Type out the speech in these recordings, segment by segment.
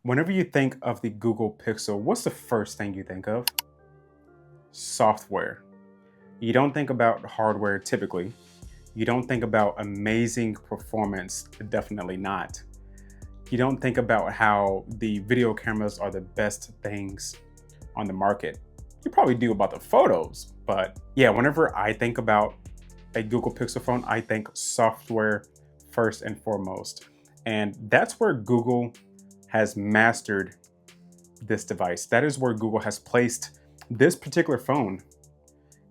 Whenever you think of the Google Pixel, what's the first thing you think of? Software. You don't think about hardware typically. You don't think about amazing performance, definitely not. You don't think about how the video cameras are the best things on the market. You probably do about the photos, but yeah, whenever I think about a Google Pixel phone, I think software first and foremost. And that's where Google has mastered this device. That is where Google has placed this particular phone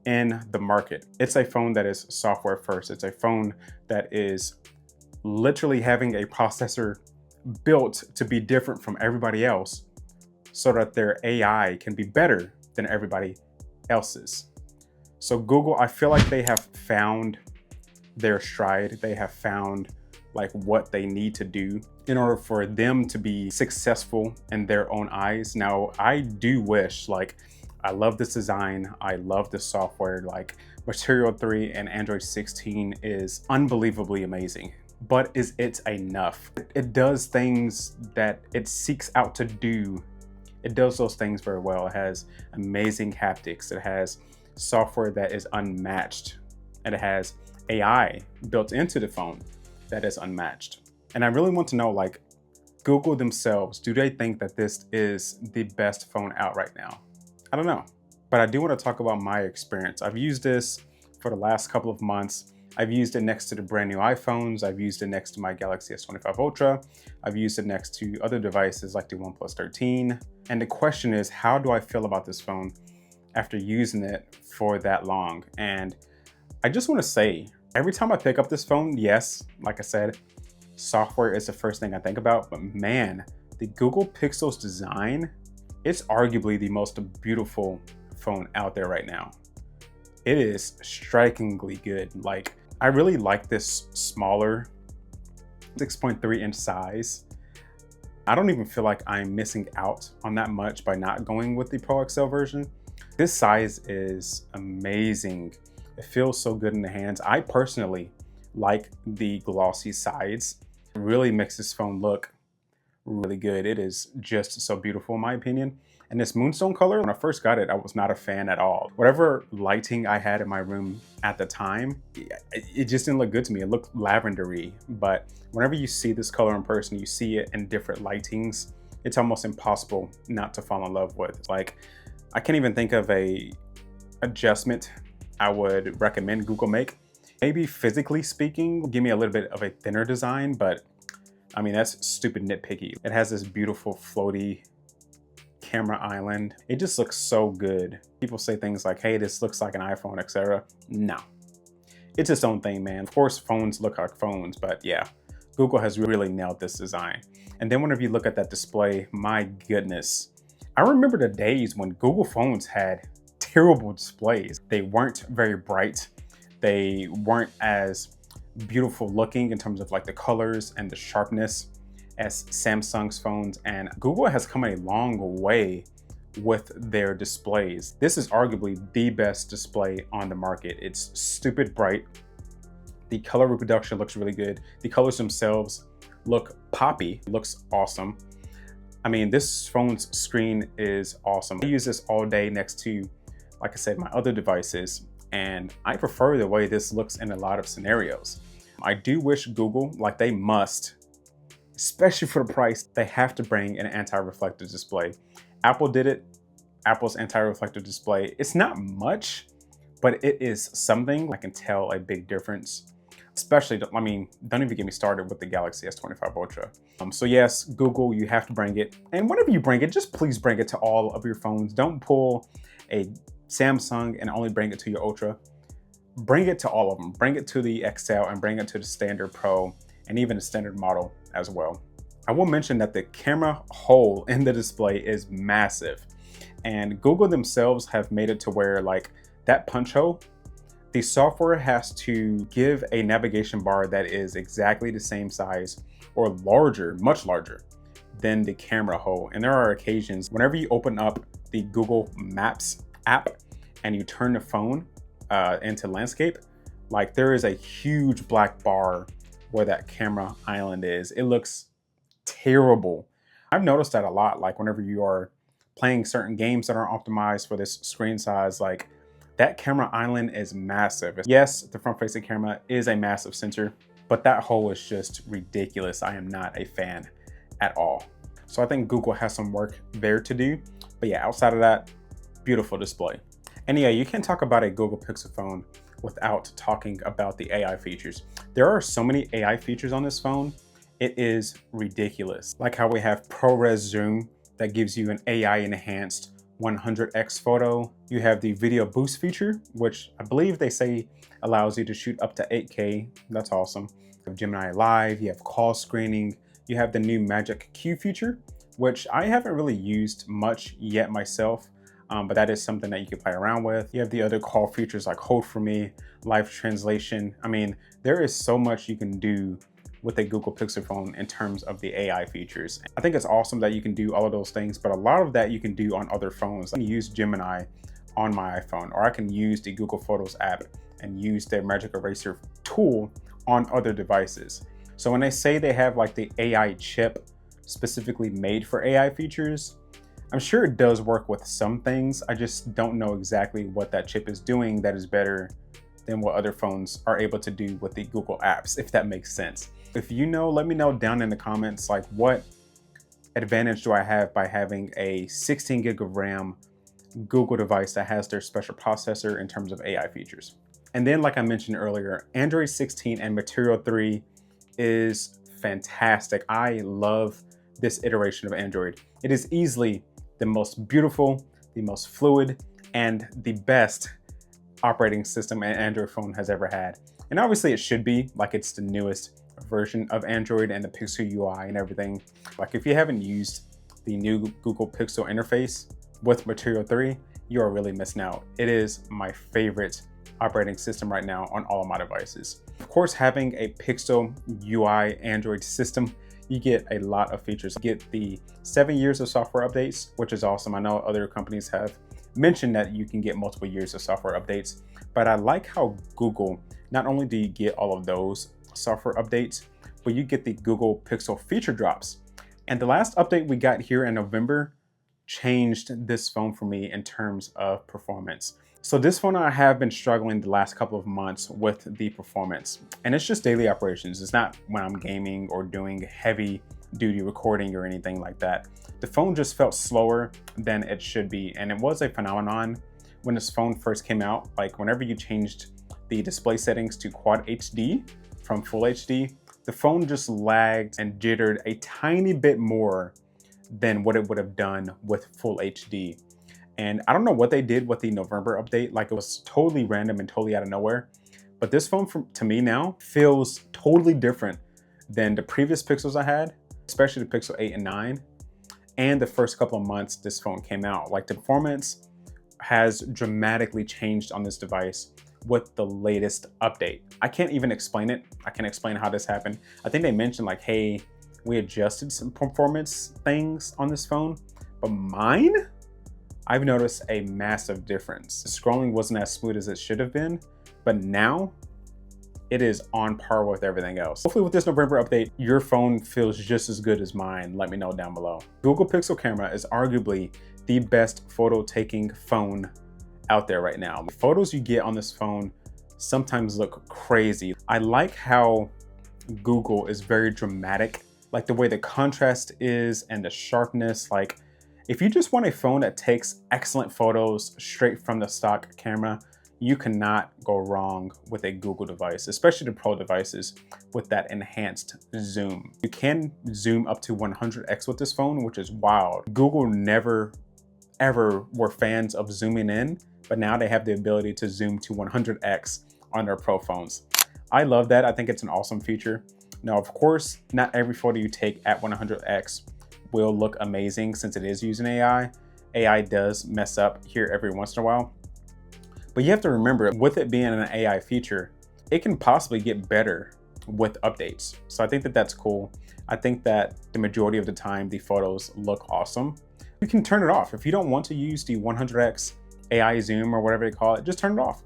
in the market. It's a phone that is software first. It's a phone that is literally having a processor built to be different from everybody else so that their AI can be better than everybody else's. So Google, I feel like they have found their stride. They have found like what they need to do in order for them to be successful in their own eyes. Now, I do wish, like, I love this design. I love this software. Like, Material 3 and Android 16 is unbelievably amazing. But is it enough? It does things that it seeks out to do. It does those things very well. It has amazing haptics. It has software that is unmatched. And it has AI built into the phone that is unmatched. And I really want to know, like, Google themselves, do they think that this is the best phone out right now? I don't know. But I do want to talk about my experience. I've used this for the last couple of months. I've used it next to the brand new iPhones. I've used it next to my Galaxy S25 Ultra. I've used it next to other devices like the OnePlus 13. And the question is, how do I feel about this phone after using it for that long? And I just want to say, every time I pick up this phone, yes, like I said, software is the first thing I think about, but man, the Google Pixel's design, it's arguably the most beautiful phone out there right now. It is strikingly good. Like, I really like this smaller 6.3 inch size. I don't even feel like I'm missing out on that much by not going with the Pro XL version. This size is amazing. It feels so good in the hands. I personally like the glossy sides. It really makes this phone look really good. It is just so beautiful in my opinion. And this moonstone color, when I first got it, I was not a fan at all. Whatever lighting I had in my room at the time, it just didn't look good to me. It looked lavendery. But whenever you see this color in person, you see it in different lightings, it's almost impossible not to fall in love with. Like, I can't even think of a adjustment I would recommend Google make. Maybe physically speaking, give me a little bit of a thinner design, but I mean, that's stupid nitpicky. It has this beautiful floaty camera island. It just looks so good. People say things like, hey, this looks like an iPhone, etc. No, it's its own thing, man. Of course, phones look like phones, but yeah, Google has really nailed this design. And then whenever you look at that display, my goodness, I remember the days when Google phones had terrible displays. They weren't very bright. They weren't as beautiful looking in terms of like the colors and the sharpness as Samsung's phones, and Google has come a long way with their displays. This is arguably the best display on the market. It's stupid bright. The color reproduction looks really good. The colors themselves look poppy, looks awesome. I mean, this phone's screen is awesome. I use this all day next to, like I said, my other devices, and I prefer the way this looks in a lot of scenarios. I do wish Google, like they must, especially for the price, they have to bring an anti-reflective display. Apple did it. Apple's anti-reflective display, it's not much, but it is something. I can tell a big difference. Especially, I mean, don't even get me started with the Galaxy S25 Ultra. So yes, Google, you have to bring it. And whenever you bring it, just please bring it to all of your phones. Don't pull a Samsung and only bring it to your Ultra. Bring it to all of them. Bring it to the XL and bring it to the standard Pro and even the standard model as well. I will mention that the camera hole in the display is massive. And Google themselves have made it to where, like, that punch hole, the software has to give a navigation bar that is exactly the same size or larger, much larger than the camera hole. And there are occasions whenever you open up the Google Maps app and you turn the phone into landscape, like there is a huge black bar where that camera island is. It looks terrible. I've noticed that a lot, like whenever you are playing certain games that are optimized for this screen size, like that camera island is massive. Yes, the front facing camera is a massive sensor, but that hole is just ridiculous. I am not a fan at all. So I think Google has some work there to do. But yeah, outside of that, beautiful display. And yeah, you can't talk about a Google Pixel phone without talking about the AI features. There are so many AI features on this phone. It is ridiculous. Like how we have ProRes Zoom that gives you an AI enhanced 100x photo. You have the video boost feature, which I believe they say allows you to shoot up to 8K. That's awesome. You have Gemini Live, you have call screening, you have the new Magic Q feature, which I haven't really used much yet myself, but that is something that you can play around with. You have the other call features like Hold For Me, live translation. I mean, there is so much you can do with a Google Pixel phone in terms of the AI features. I think it's awesome that you can do all of those things, but a lot of that you can do on other phones. I can use Gemini on my iPhone, or I can use the Google Photos app and use their Magic Eraser tool on other devices. So when they say they have like the AI chip specifically made for AI features, I'm sure it does work with some things. I just don't know exactly what that chip is doing that is better than what other phones are able to do with the Google apps, if that makes sense. If you know, let me know down in the comments, like what advantage do I have by having a 16 gig of RAM Google device that has their special processor in terms of AI features. And then, like I mentioned earlier, Android 16 and Material 3 is fantastic. I love this iteration of Android. It is easily the most beautiful, the most fluid, and the best operating system an Android phone has ever had. And obviously it should be, like it's the newest version of Android and the Pixel UI and everything. Like if you haven't used the new Google Pixel interface with Material 3, you are really missing out. It is my favorite operating system right now on all of my devices. Of course, having a Pixel UI Android system, you get a lot of features. You get the 7 years of software updates, which is awesome. I know other companies have mentioned that you can get multiple years of software updates, but I like how Google, not only do you get all of those software updates, but you get the Google Pixel feature drops. And the last update we got here in November changed this phone for me in terms of performance. So this phone, I have been struggling the last couple of months with the performance, and it's just daily operations. It's not when I'm gaming or doing heavy duty recording or anything like that. The phone just felt slower than it should be, and it was a phenomenon when this phone first came out. Like whenever you changed the display settings to Quad HD from Full HD, the phone just lagged and jittered a tiny bit more than what it would have done with Full HD. And I don't know what they did with the November update. Like it was totally random and totally out of nowhere. But this phone, to me now, feels totally different than the previous Pixels I had, especially the Pixel 8 and 9. And the first couple of months this phone came out. Like the performance has dramatically changed on this device with the latest update. I can't even explain it. I can't explain how this happened. I think they mentioned like, hey, we adjusted some performance things on this phone, but mine, I've noticed a massive difference. The scrolling wasn't as smooth as it should have been, but now it is on par with everything else. Hopefully with this November update, your phone feels just as good as mine. Let me know down below. Google Pixel camera is arguably the best photo taking phone out there right now. The photos you get on this phone sometimes look crazy. I like how Google is very dramatic, like the way the contrast is and the sharpness. Like if you just want a phone that takes excellent photos straight from the stock camera, you cannot go wrong with a Google device, especially the Pro devices with that enhanced zoom. You can zoom up to 100x with this phone, which is wild. Google never ever were fans of zooming in, but now they have the ability to zoom to 100x on their Pro phones. I love that. I think it's an awesome feature. Now, of course, not every photo you take at 100x will look amazing since it is using AI. AI does mess up here every once in a while. But you have to remember, with it being an AI feature, it can possibly get better with updates. So I think that that's cool. I think that the majority of the time, the photos look awesome. You can turn it off. If you don't want to use the 100x AI zoom or whatever they call it, just turn it off.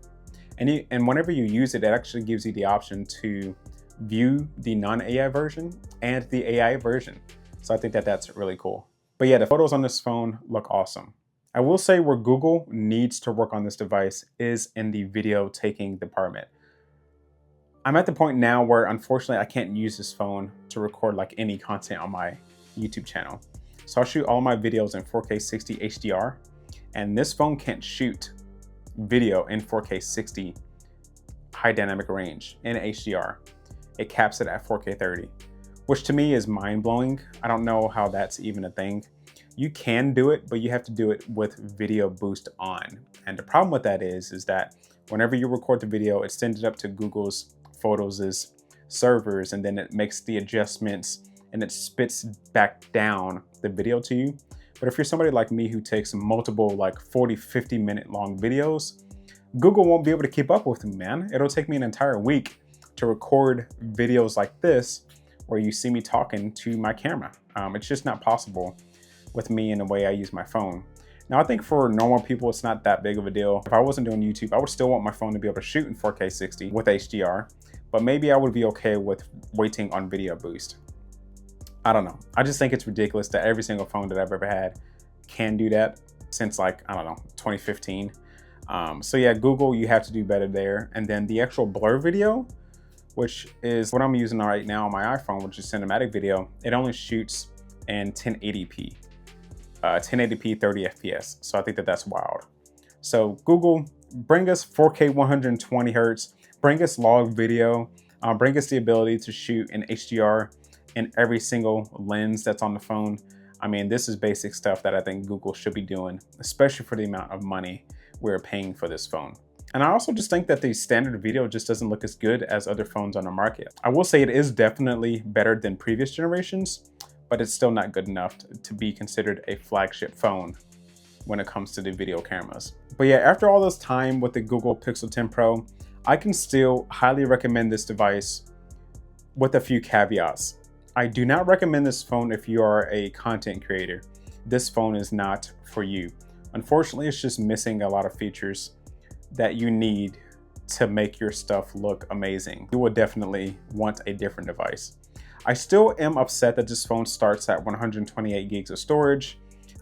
And whenever you use it, it actually gives you the option to view the non-AI version and the AI version. So I think that that's really cool. But yeah, the photos on this phone look awesome. I will say where Google needs to work on this device is in the video taking department. I'm at the point now where unfortunately I can't use this phone to record like any content on my YouTube channel. So I'll shoot all my videos in 4K 60 HDR, and this phone can't shoot video in 4K 60 high dynamic range in HDR. It caps it at 4K 30, which to me is mind-blowing. I don't know how that's even a thing. You can do it, but you have to do it with video boost on. And the problem with that is that whenever you record the video, it sends it up to Google's Photos' servers, and then it makes the adjustments and it spits back down the video to you. But if you're somebody like me who takes multiple like 40, 50 minute long videos, Google won't be able to keep up with me, man. It'll take me an entire week to record videos like this where you see me talking to my camera. It's just not possible with me and the way I use my phone. Now, I think for normal people, it's not that big of a deal. If I wasn't doing YouTube, I would still want my phone to be able to shoot in 4K 60 with HDR, but maybe I would be okay with waiting on video boost. I don't know. I just think it's ridiculous that every single phone that I've ever had can do that since like, I don't know, 2015. So yeah, Google, you have to do better there. And then the actual blur video, which is what I'm using right now on my iPhone, which is cinematic video, it only shoots in 1080p. 1080p 30 FPS. So I think that that's wild. So Google, bring us 4K 120 Hertz, bring us log video, bring us the ability to shoot in HDR in every single lens that's on the phone. I mean, this is basic stuff that I think Google should be doing, especially for the amount of money we're paying for this phone. And I also just think that the standard video just doesn't look as good as other phones on the market. I will say it is definitely better than previous generations, but it's still not good enough to be considered a flagship phone when it comes to the video cameras. But yeah, after all this time with the Google Pixel 10 Pro, I can still highly recommend this device with a few caveats. I do not recommend this phone if you are a content creator. This phone is not for you. Unfortunately, it's just missing a lot of features that you need to make your stuff look amazing. You will definitely want a different device. I still am upset that this phone starts at 128 gigs of storage.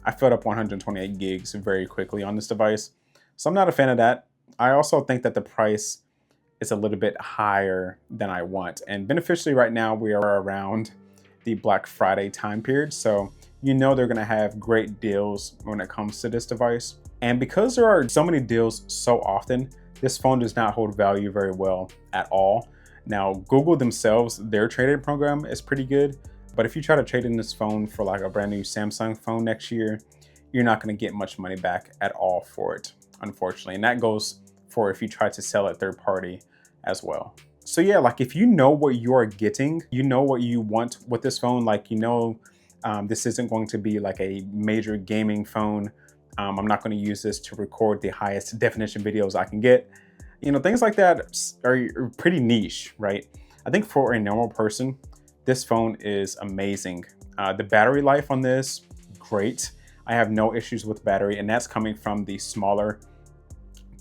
I filled up 128 gigs very quickly on this device, so I'm not a fan of that. I also think that the price is a little bit higher than I want. And beneficially right now, we are around the Black Friday time period, so you know they're gonna have great deals when it comes to this device. And because there are so many deals so often, this phone does not hold value very well at all. Now, Google themselves, their trade-in program is pretty good, but if you try to trade in this phone for like a brand new Samsung phone next year, you're not gonna get much money back at all for it, unfortunately. And that goes for if you try to sell it third party as well. So yeah, like if you know what you are getting, you know what you want with this phone, like you know this isn't going to be like a major gaming phone. I'm not gonna use this to record the highest definition videos I can get. You know, things like that are pretty niche, right? I think for a normal person, this phone is amazing. The battery life on this, great. I have no issues with battery, and that's coming from the smaller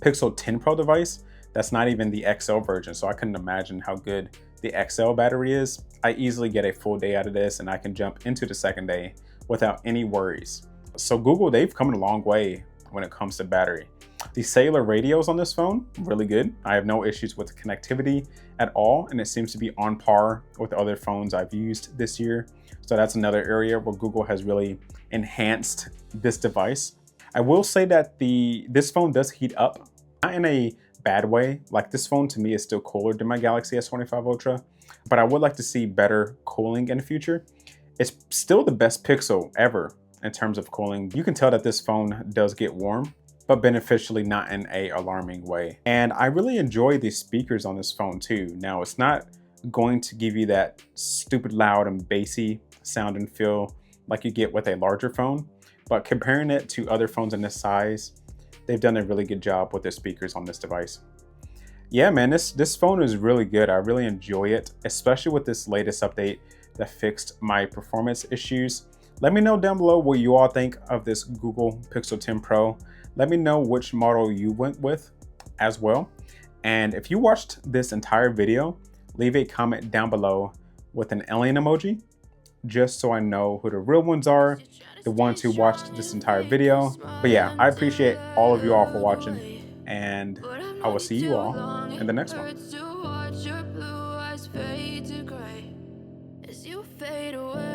Pixel 10 Pro device. That's not even the XL version, so I couldn't imagine how good the XL battery is. I easily get a full day out of this, and I can jump into the second day without any worries. So Google, they've come a long way when it comes to battery. The cellular radios on this phone, really good. I have no issues with the connectivity at all, and it seems to be on par with other phones I've used this year. So that's another area where Google has really enhanced this device. I will say that this phone does heat up, not in a bad way. Like this phone to me is still cooler than my Galaxy S25 Ultra, but I would like to see better cooling in the future. It's still the best Pixel ever in terms of cooling. You can tell that this phone does get warm, but beneficially not in a alarming way. And I really enjoy the speakers on this phone too. Now, it's not going to give you that stupid loud and bassy sound and feel like you get with a larger phone, but comparing it to other phones in this size, they've done a really good job with their speakers on this device. Yeah, man, this phone is really good. I really enjoy it, especially with this latest update that fixed my performance issues. Let me know down below what you all think of this Google Pixel 10 Pro. Let me know which model you went with as well. And if you watched this entire video, leave a comment down below with an alien emoji just so I know who the real ones are, the ones who watched this entire video. But yeah, I appreciate all of you all for watching, and But I've I will known you see you too all long, in the it next one. hurts to watch your blue eyes fade to gray as you fade away.